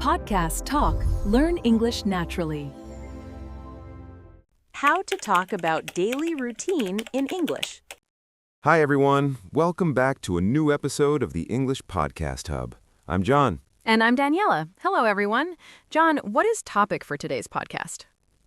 Podcast Talk. Learn English naturally. How to talk about daily routine in English. Hi, everyone. Welcome back to a new episode of the English Podcast Hub. I'm John. And I'm Daniela. Hello, everyone. John, what is topic for today's podcast?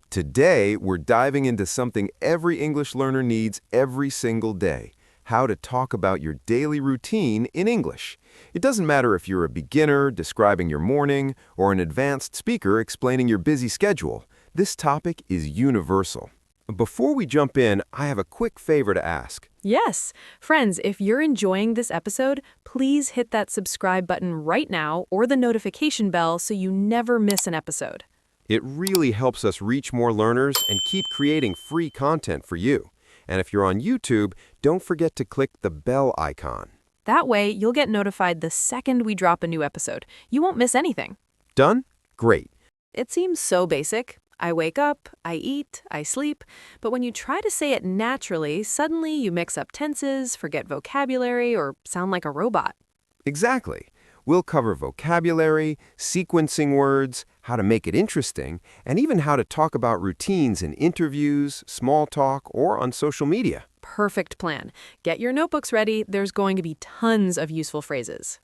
Today, we're diving into something every English learner needs every single day: how to talk about your daily routine in English. It doesn't matter if you're a beginner describing your morning or an advanced speaker explaining your busy schedule. This topic is universal. Before we jump in, I have a quick favor to ask. Yes. Friends, if you're enjoying this episode, please hit that subscribe button right now or the notification bell so you never miss an episode. It really helps us reach more learners and keep creating free content for you. And if you're on YouTube, don't forget to click the bell icon. That way, you'll get notified the second we drop a new episode. You won't miss anything. Done? Great. It seems so basic. I wake up, I eat, I sleep. But when you try to say it naturally, suddenly you mix up tenses, forget vocabulary, or sound like a robot. Exactly. We'll cover vocabulary, sequencing words, how to make it interesting, and even how to talk about routines in interviews, small talk, or on social media. Perfect plan. Get your notebooks ready. There's going to be tons of useful phrases.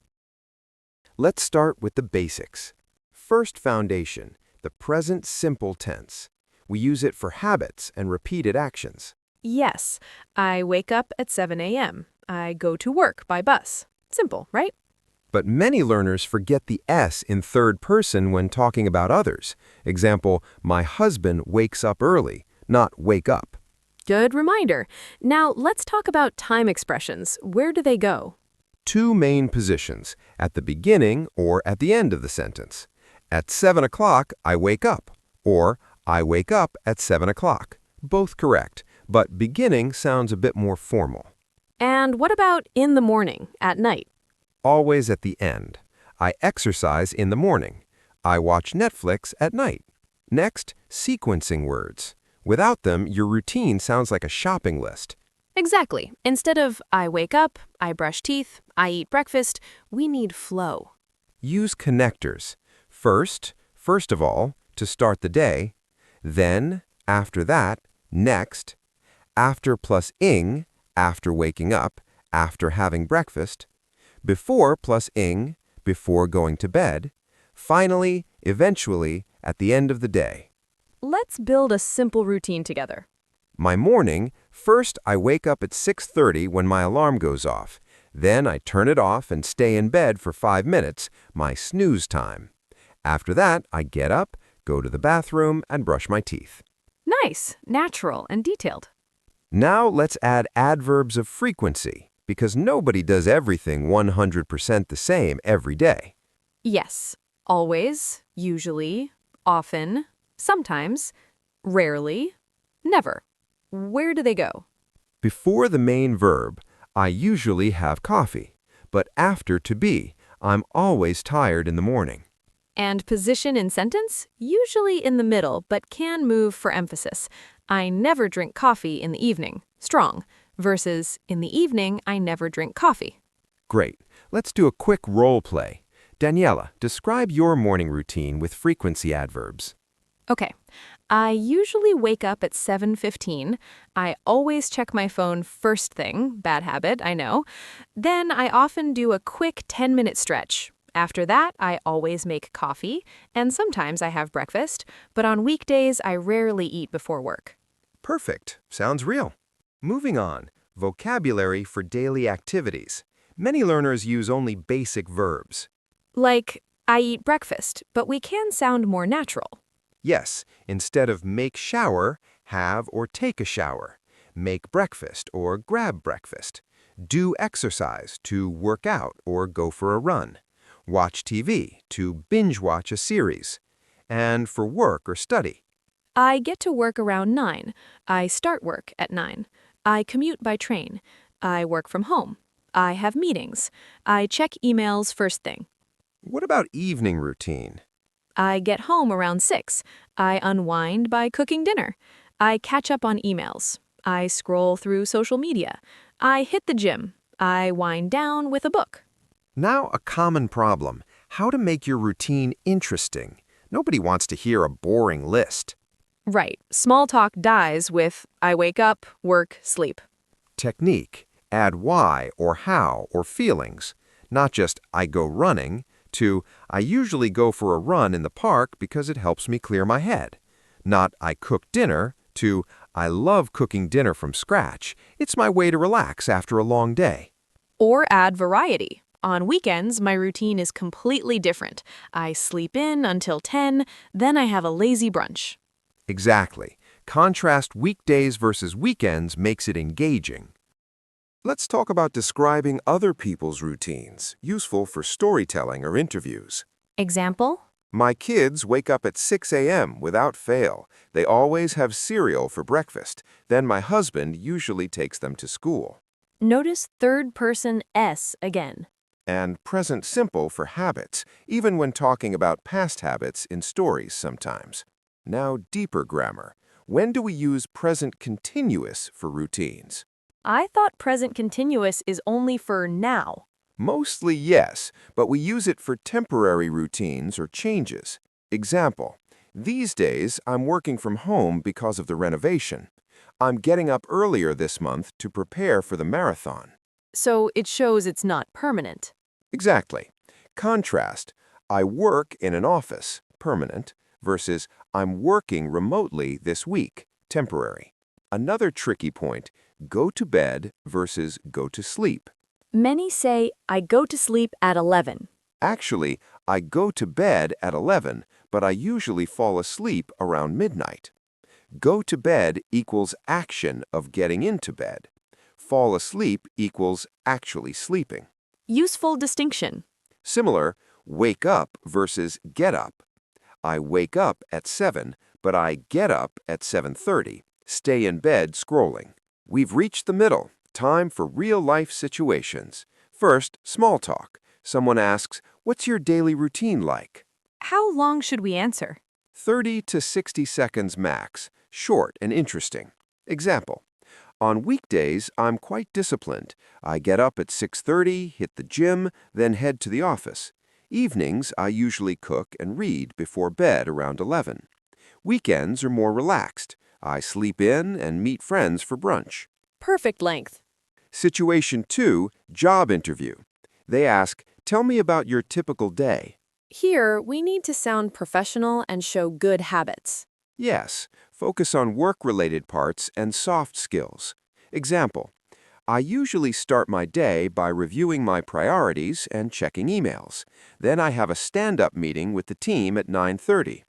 Let's start with the basics. First foundation, the present simple tense. We use it for habits and repeated actions. Yes, I wake up at 7 a.m. I go to work by bus. Simple, right? But many learners forget the S in third person when talking about others. Example, my husband wakes up early, not wake up. Good reminder. Now let's talk about time expressions. Where do they go? Two main positions, at the beginning or at the end of the sentence. At 7 o'clock, I wake up, or I wake up at 7 o'clock. Both correct, but beginning sounds a bit more formal. And what about in the morning, at night? Always at the end. I exercise in the morning. I watch Netflix at night. Next, sequencing words. Without them, your routine sounds like a shopping list. Exactly. Instead of I wake up, I brush teeth, I eat breakfast, we need flow. Use connectors. First of all, to start the day. Then, after that, next. After plus ing, after waking up, after having breakfast. Before plus ing, before going to bed. Finally, eventually, at the end of the day. Let's build a simple routine together. My morning, first I wake up at 6:30 when my alarm goes off. Then I turn it off and stay in bed for 5 minutes, my snooze time. After that, I get up, go to the bathroom, and brush my teeth. Nice, natural, and detailed. Now let's add adverbs of frequency, because nobody does everything 100% the same every day. Yes, always, usually, often, sometimes, rarely, never. Where do they go? Before the main verb, I usually have coffee, but after to be, I'm always tired in the morning. And position in sentence? Usually in the middle, but can move for emphasis. I never drink coffee in the evening. Strong. Versus, in the evening, I never drink coffee. Great. Let's do a quick role play. Daniela, describe your morning routine with frequency adverbs. Okay. I usually wake up at 7:15. I always check my phone first thing. Bad habit, I know. Then I often do a quick 10-minute stretch. After that, I always make coffee, and sometimes I have breakfast, but on weekdays, I rarely eat before work. Perfect. Sounds real. Moving on, vocabulary for daily activities. Many learners use only basic verbs. Like, I eat breakfast, but we can sound more natural. Yes, instead of make shower, have or take a shower. Make breakfast or grab breakfast. Do exercise, to work out or go for a run. Watch TV, to binge watch a series. And for work or study. I get to work around 9. I start work at 9. I commute by train. I work from home. I have meetings. I check emails first thing. What about evening routine? I get home around 6. I unwind by cooking dinner. I catch up on emails. I scroll through social media. I hit the gym. I wind down with a book. Now a common problem. how to make your routine interesting. Nobody wants to hear a boring list. Right. Small talk dies with I wake up, work, sleep. Technique. Add why or how or feelings. Not just I go running, to I usually go for a run in the park because it helps me clear my head. Not I cook dinner, to I love cooking dinner from scratch. It's my way to relax after a long day. Or add variety. On weekends, my routine is completely different. I sleep in until 10, then I have a lazy brunch. Exactly. Contrast weekdays versus weekends makes it engaging. Let's talk about describing other people's routines, useful for storytelling or interviews. Example? My kids wake up at 6 a.m. without fail. They always have cereal for breakfast. Then my husband usually takes them to school. Notice third person S again. And present simple for habits, even when talking about past habits in stories sometimes. Now, deeper grammar. When do we use present continuous for routines? I thought present continuous is only for now. Mostly yes, but we use it for temporary routines or changes. Example, these days I'm working from home because of the renovation. I'm getting up earlier this month to prepare for the marathon. So it shows it's not permanent. Exactly. Contrast, I work in an office, permanent, versus I'm working remotely this week, temporary. Another tricky point, go to bed versus go to sleep. Many say, I go to sleep at 11. Actually, I go to bed at 11, but I usually fall asleep around midnight. Go to bed equals action of getting into bed. Fall asleep equals actually sleeping. Useful distinction. Similar, wake up versus get up. I wake up at 7, but I get up at 7:30. Stay in bed scrolling. We've reached the middle. Time for real-life situations. First, small talk. Someone asks, "What's your daily routine like?" How long should we answer? 30 to 60 seconds max. Short and interesting. Example. On weekdays, I'm quite disciplined. I get up at 6:30, hit the gym, then head to the office. Evenings, I usually cook and read before bed around 11. Weekends are more relaxed. I sleep in and meet friends for brunch. Perfect length. Situation 2, job interview. They ask, "Tell me about your typical day." Here, we need to sound professional and show good habits. Yes, focus on work-related parts and soft skills. Example, I usually start my day by reviewing my priorities and checking emails. Then I have a stand-up meeting with the team at 9:30.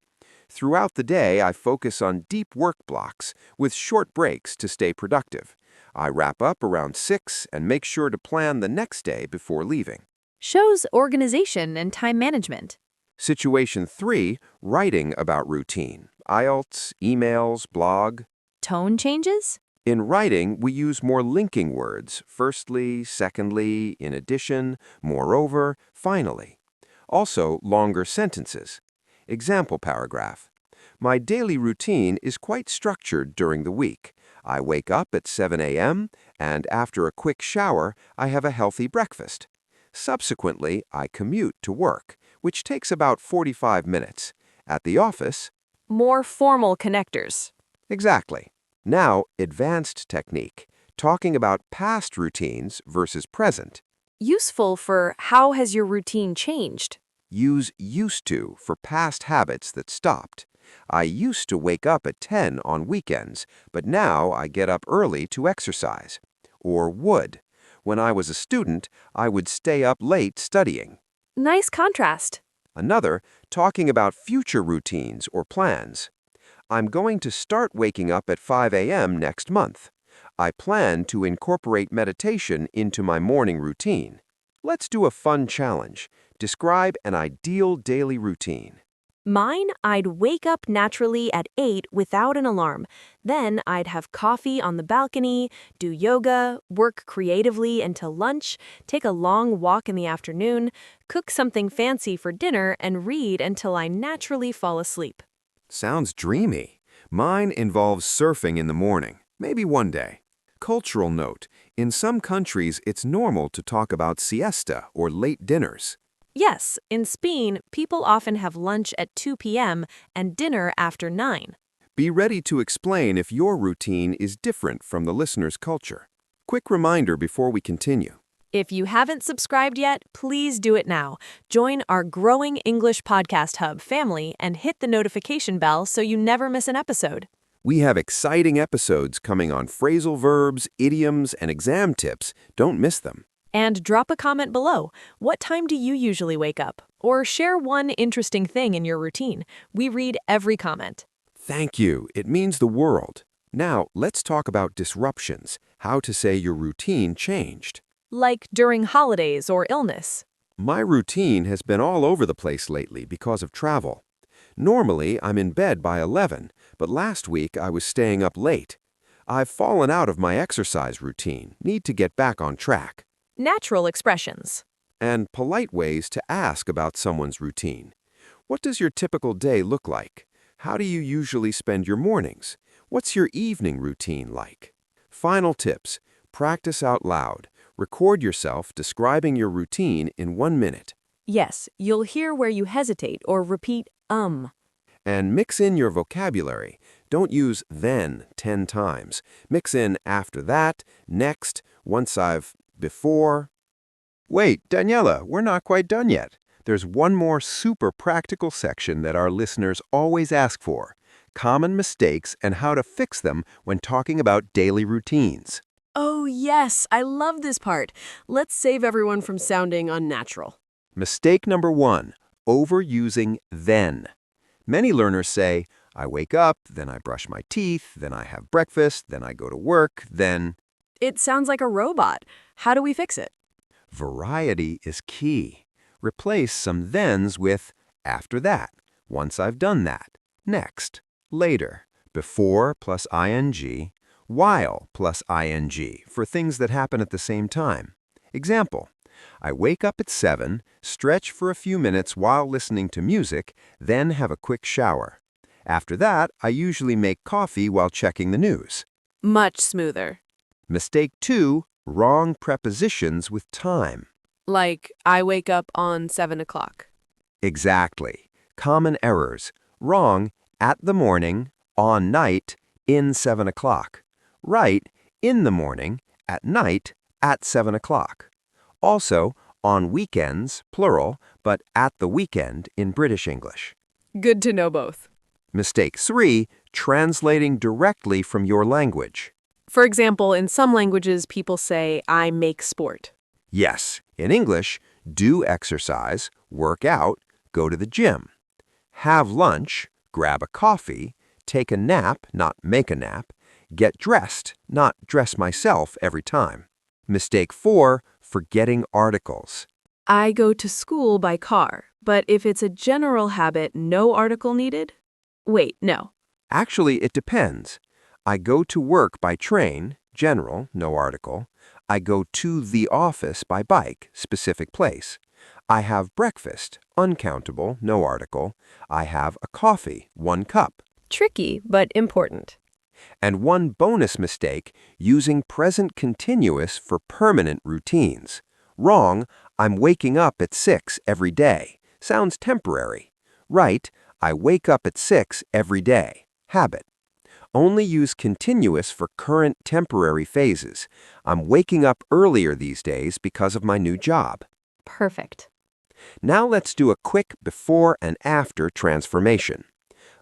Throughout the day, I focus on deep work blocks with short breaks to stay productive. I wrap up around 6 and make sure to plan the next day before leaving. Shows organization and time management. Situation 3, writing about routine. IELTS, emails, blog. Tone changes? In writing, we use more linking words, firstly, secondly, in addition, moreover, finally. Also, longer sentences. Example paragraph. My daily routine is quite structured during the week. I wake up at 7 a.m., and after a quick shower, I have a healthy breakfast. Subsequently, I commute to work, which takes about 45 minutes. At the office, More formal connectors. exactly. Now, advanced technique, talking about past routines versus present. Useful for how has your routine changed? Use used to for past habits that stopped. I used to wake up at 10 on weekends, but now I get up early to exercise. Or would. When I was a student, I would stay up late studying. Nice contrast. Another, talking about future routines or plans. I'm going to start waking up at 5 a.m. next month. I plan to incorporate meditation into my morning routine. Let's do a fun challenge. Describe an ideal daily routine. Mine, I'd wake up naturally at 8 without an alarm. Then I'd have coffee on the balcony, do yoga, work creatively until lunch, take a long walk in the afternoon, cook something fancy for dinner, and read until I naturally fall asleep. Sounds dreamy. Mine involves surfing in the morning, maybe one day. Cultural note, in some countries it's normal to talk about siesta or late dinners. Yes, in Spain, people often have lunch at 2 p.m. and dinner after 9. Be ready to explain if your routine is different from the listener's culture. Quick reminder before we continue. If you haven't subscribed yet, please do it now. Join our growing English Podcast Hub family and hit the notification bell so you never miss an episode. We have exciting episodes coming on phrasal verbs, idioms, and exam tips. Don't miss them. And drop a comment below. What time do you usually wake up? Or share one interesting thing in your routine. We read every comment. Thank you. It means the world. Now, let's talk about disruptions, how to say your routine changed. Like during holidays or illness. My routine has been all over the place lately because of travel. Normally, I'm in bed by 11, but last week I was staying up late. I've fallen out of my exercise routine, need to get back on track. Natural expressions. And polite ways to ask about someone's routine. What does your typical day look like? How do you usually spend your mornings? What's your evening routine like? Final tips. Practice out loud. Record yourself describing your routine in 1 minute. Yes, you'll hear where you hesitate or repeat And mix in your vocabulary. Don't use then 10 times. Mix in after that, next, once I've, before. Wait, Daniela, we're not quite done yet. There's one more super practical section that our listeners always ask for. Common mistakes and how to fix them when talking about daily routines. Oh, yes, I love this part. Let's save everyone from sounding unnatural. Mistake number 1, overusing then. Many learners say, I wake up, then I brush my teeth, then I have breakfast, then I go to work, then... It sounds like a robot. How do we fix it? Variety is key. Replace some thens with after that, once I've done that, next, later, before plus ing, while plus ing for things that happen at the same time. Example, I wake up at 7, stretch for a few minutes while listening to music, then have a quick shower. After that, I usually make coffee while checking the news. Much smoother. Mistake 2, wrong prepositions with time. Like, I wake up on 7 o'clock. Exactly. Common errors. Wrong, at the morning, on night, in 7 o'clock. Right, in the morning, at night, at 7 o'clock. Also, on weekends, plural, but at the weekend in British English. Good to know both. Mistake 3, translating directly from your language. For example, in some languages, people say, I make sport. Yes, in English, do exercise, work out, go to the gym. Have lunch, grab a coffee, take a nap, not make a nap, get dressed, not dress myself every time. Mistake 4, forgetting articles. I go to school by car, but if it's a general habit, no article needed? Wait, no. Actually, it depends. I go to work by train, general, no article. I go to the office by bike, specific place. I have breakfast, uncountable, no article. I have a coffee, 1 cup. Tricky, but important. And one bonus mistake, using present continuous for permanent routines. Wrong, I'm waking up at 6 every day. Sounds temporary. Right, I wake up at 6 every day. Habit. Only use continuous for current temporary phases. I'm waking up earlier these days because of my new job. Perfect. Now let's do a quick before and after transformation.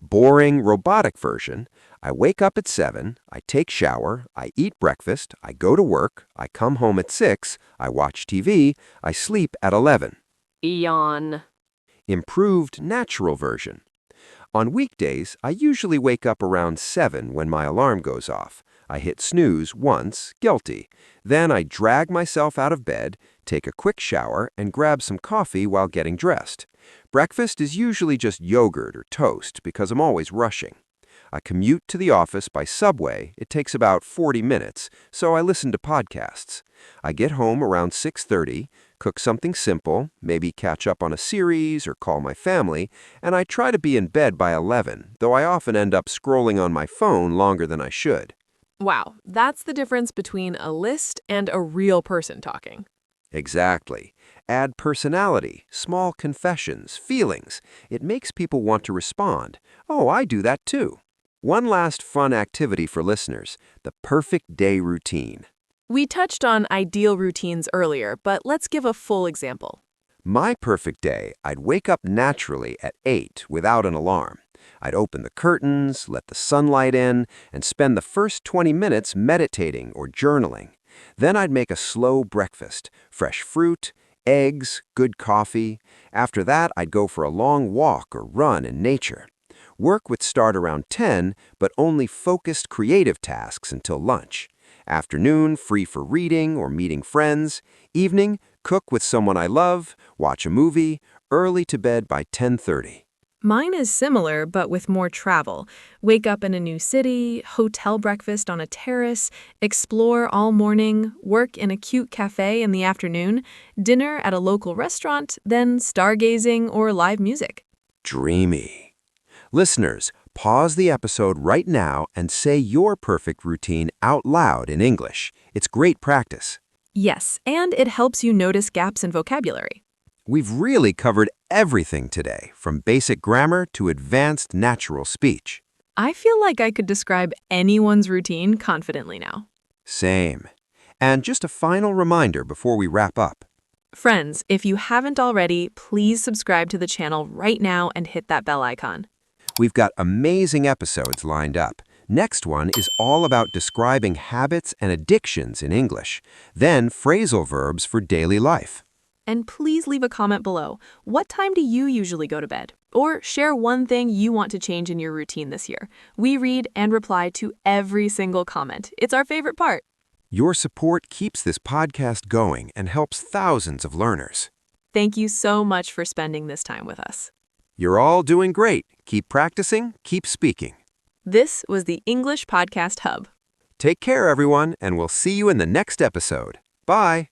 Boring robotic version. I wake up at 7, I take shower, I eat breakfast, I go to work, I come home at 6, I watch TV, I sleep at 11. Yawn. Improved natural version. On weekdays, I usually wake up around 7 when my alarm goes off. I hit snooze once, guilty. Then I drag myself out of bed, take a quick shower, and grab some coffee while getting dressed. Breakfast is usually just yogurt or toast because I'm always rushing. I commute to the office by subway. It takes about 40 minutes, so I listen to podcasts. I get home around 6:30, cook something simple, maybe catch up on a series or call my family, and I try to be in bed by 11, though I often end up scrolling on my phone longer than I should. Wow, that's the difference between a list and a real person talking. Exactly. Add personality, small confessions, feelings. It makes people want to respond. Oh, I do that too. One last fun activity for listeners, the perfect day routine. We touched on ideal routines earlier, but let's give a full example. My perfect day, I'd wake up naturally at 8 without an alarm. I'd open the curtains, let the sunlight in, and spend the first 20 minutes meditating or journaling. Then I'd make a slow breakfast, fresh fruit, eggs, good coffee. After that, I'd go for a long walk or run in nature. Work would start around 10, but only focused creative tasks until lunch. Afternoon, free for reading or meeting friends. Evening, cook with someone I love, watch a movie, early to bed by 10:30. Mine is similar, but with more travel. Wake up in a new city, hotel breakfast on a terrace, explore all morning, work in a cute cafe in the afternoon, dinner at a local restaurant, then stargazing or live music. Dreamy. Listeners, pause the episode right now and say your perfect routine out loud in English. It's great practice. Yes, and it helps you notice gaps in vocabulary. We've really covered everything today, from basic grammar to advanced natural speech. I feel like I could describe anyone's routine confidently now. Same. And just a final reminder before we wrap up. Friends, if you haven't already, please subscribe to the channel right now and hit that bell icon. We've got amazing episodes lined up. Next one is all about describing habits and addictions in English, then phrasal verbs for daily life. And please leave a comment below. What time do you usually go to bed? Or share one thing you want to change in your routine this year. We read and reply to every single comment. It's our favorite part. Your support keeps this podcast going and helps thousands of learners. Thank you so much for spending this time with us. You're all doing great. Keep practicing, keep speaking. This was the English Podcast Hub. Take care, everyone, and we'll see you in the next episode. Bye.